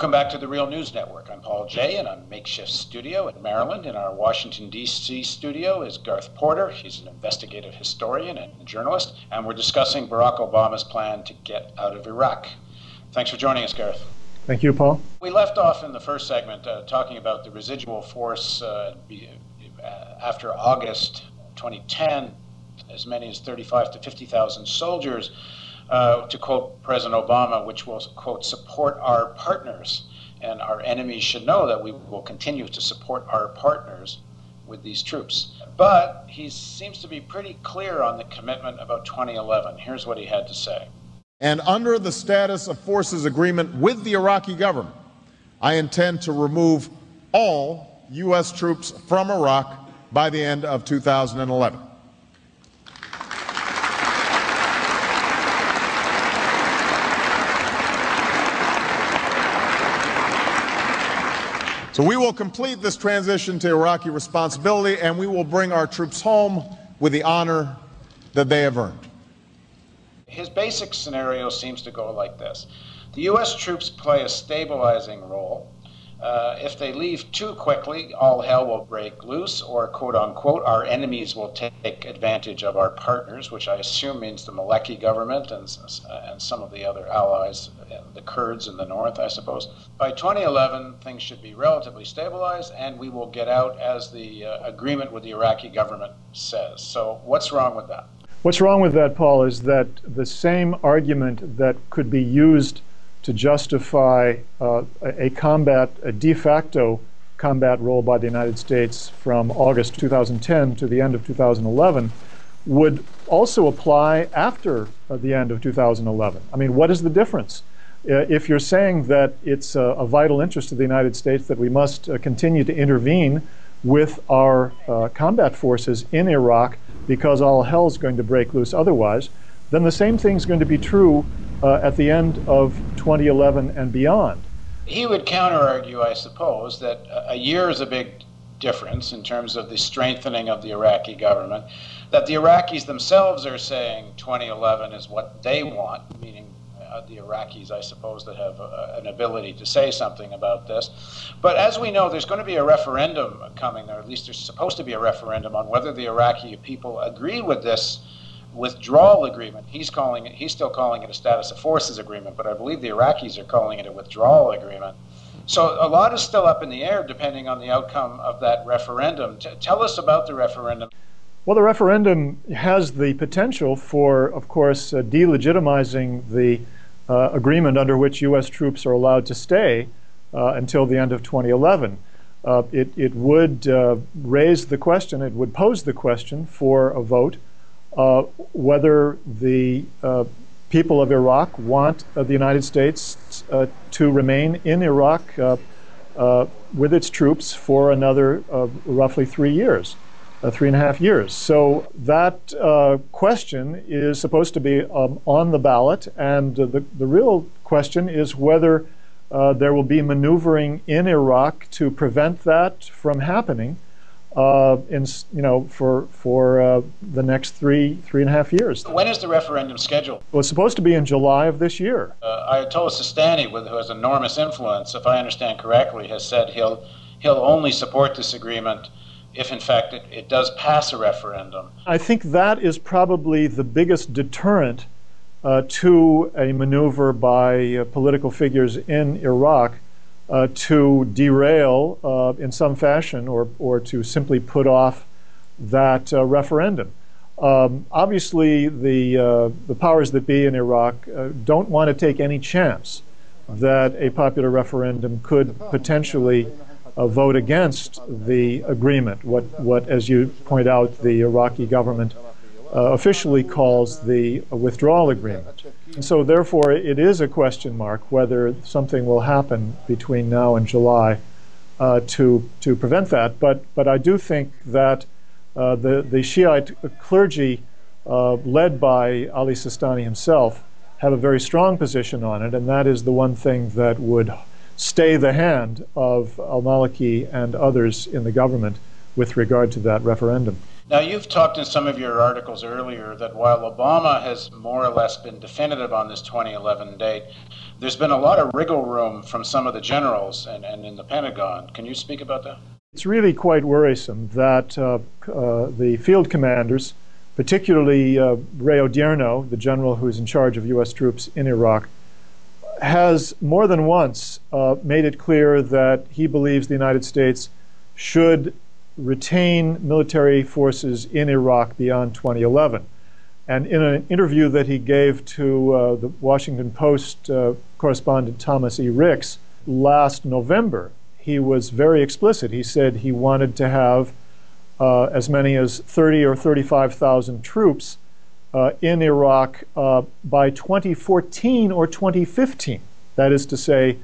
Welcome back to the Real News Network. I'm Paul Jay, and I'm makeshift studio in Maryland. In our Washington, D.C. studio is Garth Porter. He's an investigative historian and a journalist, and we're discussing Barack Obama's plan to get out of Iraq. Thanks for joining us, Garth. Thank you, Paul. We left off in the first segment talking about the residual force after August 2010, as many as 35 to 50,000 soldiers, to quote President Obama, which will, quote, support our partners. And our enemies should know that we will continue to support our partners with these troops. But he seems to be pretty clear on the commitment about 2011. Here's what he had to say. And under the status of forces agreement with the Iraqi government, I intend to remove all U.S. troops from Iraq by the end of 2011. So we will complete this transition to Iraqi responsibility, and we will bring our troops home with the honor that they have earned. His basic scenario seems to go like this. The U.S. troops play a stabilizing role. If they leave too quickly, all hell will break loose, or quote unquote, our enemies will take advantage of our partners, which I assume means the Maliki government and some of the other allies, the Kurds in the north, I suppose. By 2011, things should be relatively stabilized, and we will get out as the agreement with the Iraqi government says. So what's wrong with that? What's wrong with that, Paul, is that the same argument that could be used to justify a de facto combat role by the United States from August 2010 to the end of 2011 would also apply after the end of 2011. I mean, what is the difference? If you're saying that it's a vital interest of the United States that we must continue to intervene with our combat forces in Iraq because all hell's going to break loose otherwise, then the same thing's going to be true at the end of 2011 and beyond. He would counter-argue, I suppose, that a year is a big difference in terms of the strengthening of the Iraqi government, that the Iraqis themselves are saying 2011 is what they want, meaning the Iraqis, I suppose, that have an ability to say something about this. But as we know, there's going to be a referendum coming, or at least there's supposed to be a referendum on whether the Iraqi people agree with this withdrawal agreement. He's still calling it a status of forces agreement, but I believe the Iraqis are calling it a withdrawal agreement. So a lot is still up in the air depending on the outcome of that referendum. Tell us about the referendum. Well, the referendum has the potential for, of course, delegitimizing the agreement under which U.S. troops are allowed to stay until the end of 2011. It would raise the question, it would pose the question for a vote whether the people of Iraq want the United States to remain in Iraq with its troops for another roughly 3 years, 3.5 years. So that question is supposed to be on the ballot, and the real question is whether there will be maneuvering in Iraq to prevent that from happening for the next 3.5 years. When is the referendum scheduled? Well, it's supposed to be in July of this year. Ayatollah Sistani, who has enormous influence, if I understand correctly, has said he'll only support this agreement if, in fact, it does pass a referendum. I think that is probably the biggest deterrent to a maneuver by political figures in Iraq to derail in some fashion or to simply put off that referendum. Obviously, the powers that be in Iraq don't want to take any chance that a popular referendum could potentially vote against the agreement, what, as you point out, the Iraqi government officially calls the withdrawal agreement. And so therefore it is a question mark whether something will happen between now and July to prevent that. But I do think that the Shiite clergy led by Ali Sistani himself have a very strong position on it, and that is the one thing that would stay the hand of al-Maliki and others in the government with regard to that referendum. Now, you've talked in some of your articles earlier that while Obama has more or less been definitive on this 2011 date, there's been a lot of wriggle room from some of the generals and in the Pentagon. Can you speak about that? It's really quite worrisome that the field commanders, particularly Ray Odierno, the general who's in charge of U.S. troops in Iraq, has more than once made it clear that he believes the United States should retain military forces in Iraq beyond 2011. And in an interview that he gave to the Washington Post correspondent Thomas E. Ricks last November, he was very explicit. He said he wanted to have as many as 30 or 35,000 troops in Iraq by 2014 or 2015. That is to say,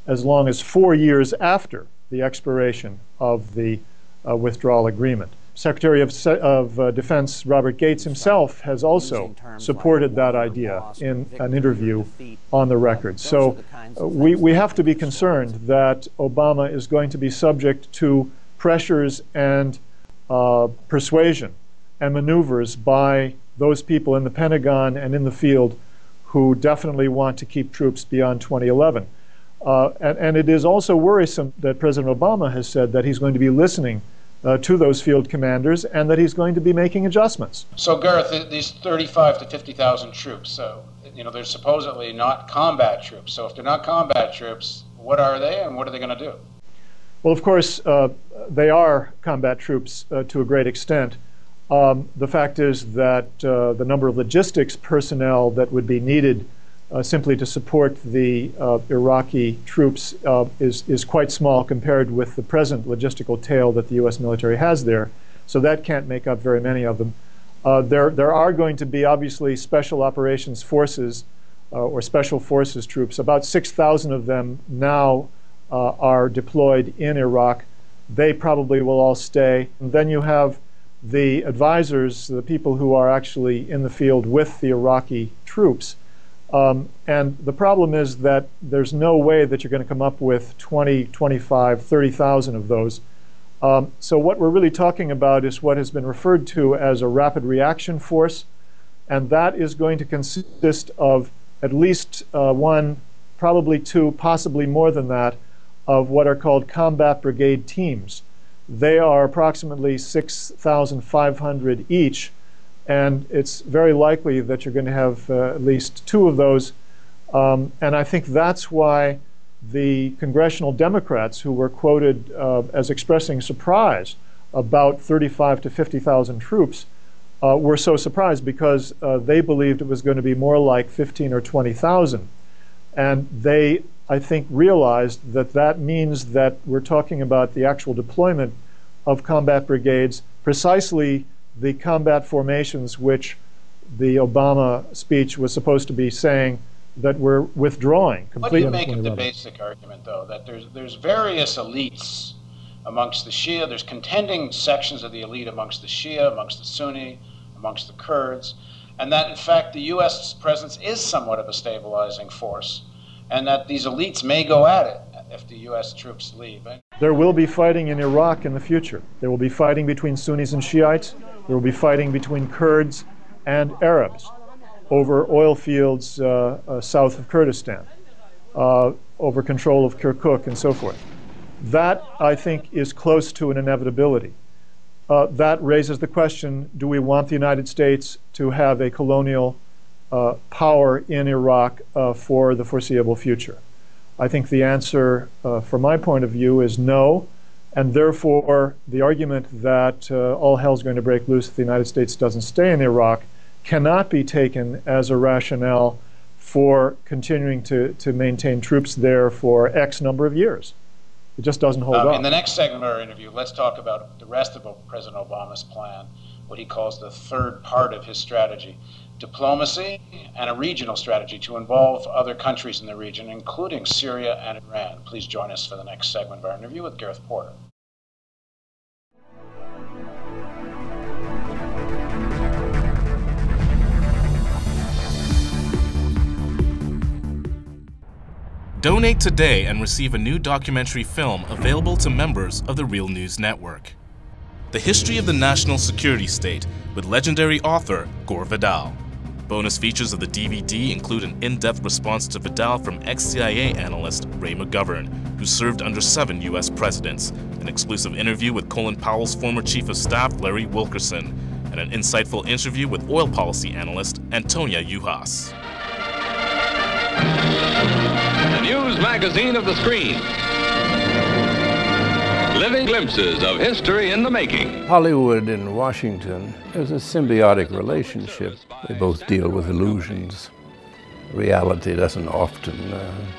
as long as 4 years after the expiration of the withdrawal agreement. Secretary of Defense Robert Gates himself has also supported that idea in an interview on the record. So we have to be concerned that Obama is going to be subject to pressures and persuasion and maneuvers by those people in the Pentagon and in the field who definitely want to keep troops beyond 2011. And it is also worrisome that President Obama has said that he's going to be listening to those field commanders and that he's going to be making adjustments. So, Gareth, these 35 to 50,000 troops, so, they're supposedly not combat troops. So if they're not combat troops, what are they and what are they going to do? Well, of course, they are combat troops to a great extent. The fact is that the number of logistics personnel that would be needed simply to support the Iraqi troops is quite small compared with the present logistical tail that the U.S. military has there. So that can't make up very many of them. There are going to be obviously special operations forces or special forces troops. About 6,000 of them now are deployed in Iraq. They probably will all stay. And then you have the advisors, the people who are actually in the field with the Iraqi troops. And the problem is that there's no way that you're going to come up with 20, 25, 30,000 of those. So what we're really talking about is what has been referred to as a rapid reaction force, and that is going to consist of at least one, probably two, possibly more than that, of what are called combat brigade teams. They are approximately 6,500 each, and it's very likely that you're going to have at least two of those. And I think that's why the congressional Democrats who were quoted as expressing surprise about 35 to 50,000 troops were so surprised, because they believed it was going to be more like 15 or 20,000. And they, I think, realized that that means that we're talking about the actual deployment of combat brigades, precisely the combat formations which the Obama speech was supposed to be saying that we're withdrawing completely. What do you make of the basic argument, though, that there's various elites amongst the Shia, there's contending sections of the elite amongst the Shia, amongst the Sunni, amongst the Kurds, and that, in fact, the U.S. presence is somewhat of a stabilizing force, and that these elites may go at it if the U.S. troops leave? There will be fighting in Iraq in the future. There will be fighting between Sunnis and Shiites. There will be fighting between Kurds and Arabs over oil fields south of Kurdistan, over control of Kirkuk and so forth. That, I think, is close to an inevitability. That raises the question, do we want the United States to have a colonial power in Iraq for the foreseeable future? I think the answer, from my point of view, is no, and therefore the argument that all hell's going to break loose if the United States doesn't stay in Iraq cannot be taken as a rationale for continuing to maintain troops there for X number of years. It just doesn't hold up. In the next segment of our interview, let's talk about the rest of President Obama's plan, what he calls the third part of his strategy: diplomacy and a regional strategy to involve other countries in the region, including Syria and Iran. Please join us for the next segment of our interview with Gareth Porter. Donate today and receive a new documentary film available to members of the Real News Network. The History of the National Security State with legendary author Gore Vidal. Bonus features of the DVD include an in-depth response to Vidal from ex-CIA analyst Ray McGovern, who served under 7 U.S. presidents, an exclusive interview with Colin Powell's former Chief of Staff Larry Wilkerson, and an insightful interview with oil policy analyst Antonia Juhas. The news magazine of the screen. Living glimpses of history in the making. Hollywood and Washington is a symbiotic relationship. They both deal with illusions. Reality doesn't often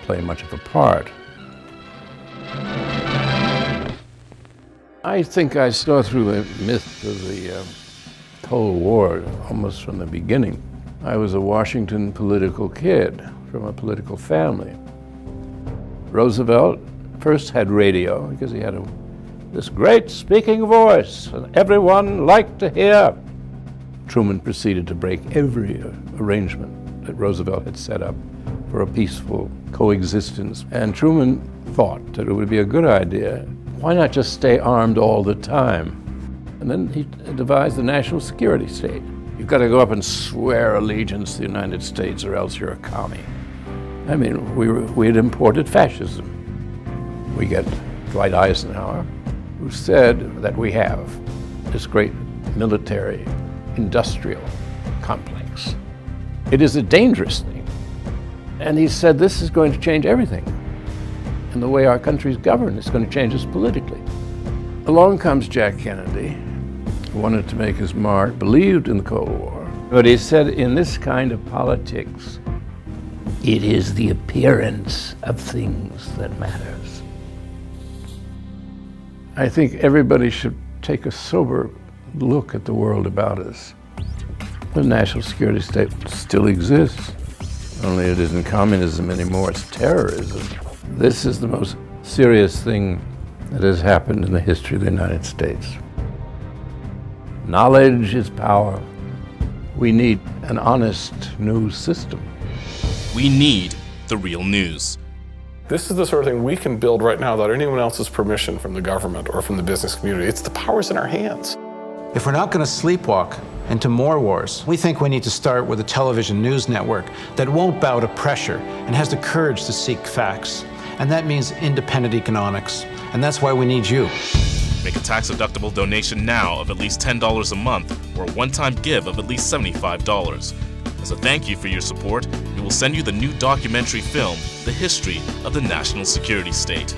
play much of a part. I think I saw through the myth of the Cold War almost from the beginning. I was a Washington political kid from a political family. Roosevelt first had radio because he had this great speaking voice and everyone liked to hear. Truman proceeded to break every arrangement that Roosevelt had set up for a peaceful coexistence. And Truman thought that it would be a good idea. Why not just stay armed all the time? And then he devised the national security state. You've got to go up and swear allegiance to the United States or else you're a commie. I mean, we had imported fascism. We get Dwight Eisenhower, who said that we have this great military industrial complex. It is a dangerous thing. And he said this is going to change everything. And the way our country's governed is going to change us politically. Along comes Jack Kennedy, who wanted to make his mark, believed in the Cold War. But he said in this kind of politics, it is the appearance of things that matters. I think everybody should take a sober look at the world about us. The national security state still exists, only it isn't communism anymore, it's terrorism. This is the most serious thing that has happened in the history of the United States. Knowledge is power. We need an honest news system. We need the real news. This is the sort of thing we can build right now without anyone else's permission from the government or from the business community. It's the power's in our hands. If we're not going to sleepwalk into more wars, we think we need to start with a television news network that won't bow to pressure and has the courage to seek facts. And that means independent economics. And that's why we need you. Make a tax-deductible donation now of at least $10 a month or a one-time give of at least $75. As a thank you for your support, we will send you the new documentary film, The History of the National Security State.